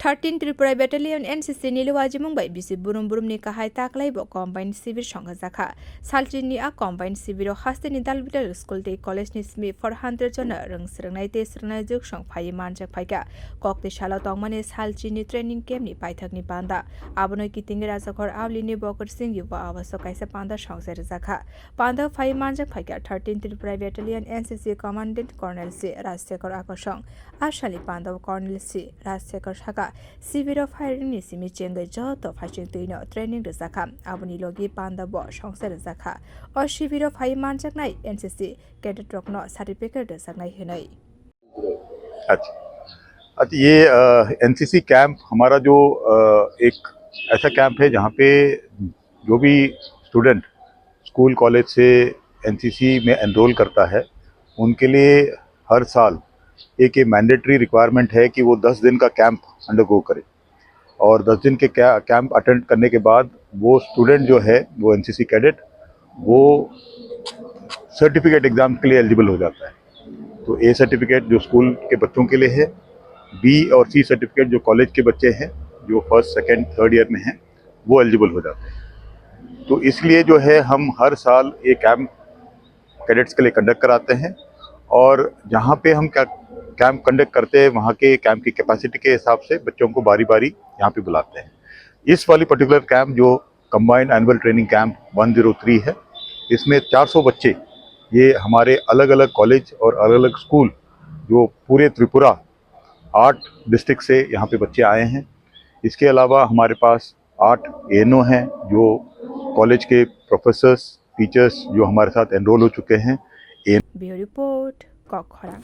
13 Tripura Battalion NCC ni luwaji mungbai bisi burum ni kahai taklai bo combined sibir songa jakha salchi ni a combined sibiro haste ni dalbital school te college ni smi 400 jona rungsrangnai te srangnai juk song phai manjak paikha kokti salo tongmani salchi ni training camp ni paithak ni panda abonoi kitingwi rajakhor avli ni bhagat singh yuba abash kaisa panda songsa jakha panda phai manjak paikha 13 Tripura Battalion NCC commandant cornel C Rajsekhor akosong ashali panda cornel C Rajsekhor shaka sibir firing ni simi chengai joto phasing tuino training de jakha aboni logi panda bo songsa jakha o sibir phai manjak nai NCC cadet rokno certificate de jaknai hinai। अच्छा ये NCC camp हमारा जो एक ऐसा camp है जहाँ पे जो भी स्टूडेंट स्कूल कॉलेज से एनसीसी में एनरोल करता है उनके लिए हर साल एक ये मैंडेटरी रिक्वायरमेंट है कि वो 10 दिन का कैंप अंडरगो करे और 10 दिन के कैंप अटेंड करने के बाद वो स्टूडेंट जो है वो एनसीसी कैडेट वो सर्टिफिकेट एग्ज़ाम के लिए एलिजिबल हो जाता है। तो ए सर्टिफिकेट जो स्कूल के बच्चों के लिए है, बी और सी सर्टिफिकेट जो कॉलेज के बच्चे हैं जो फर्स्ट सेकेंड थर्ड ईयर में हैं वो एलिजिबल हो जाते हैं। तो इसलिए जो है हम हर साल ये कैंप कैडेट्स के लिए कंडक्ट कराते हैं और जहाँ पे हम कैंप कंडक्ट करते हैं वहाँ के कैंप की कैपेसिटी के हिसाब से बच्चों को बारी बारी यहाँ पे बुलाते हैं। इस वाली पर्टिकुलर कैंप जो कंबाइंड एनुअल ट्रेनिंग कैंप 103 है, इसमें 400 बच्चे ये हमारे अलग अलग कॉलेज और अलग अलग स्कूल जो पूरे त्रिपुरा 8 डिस्ट्रिक्ट से यहाँ पे बच्चे आए हैं। इसके अलावा हमारे पास 8 एएनओ हैं जो कॉलेज के प्रोफेसर्स टीचर्स जो हमारे साथ एनरोल हो चुके हैं। Bureau report कोखरा।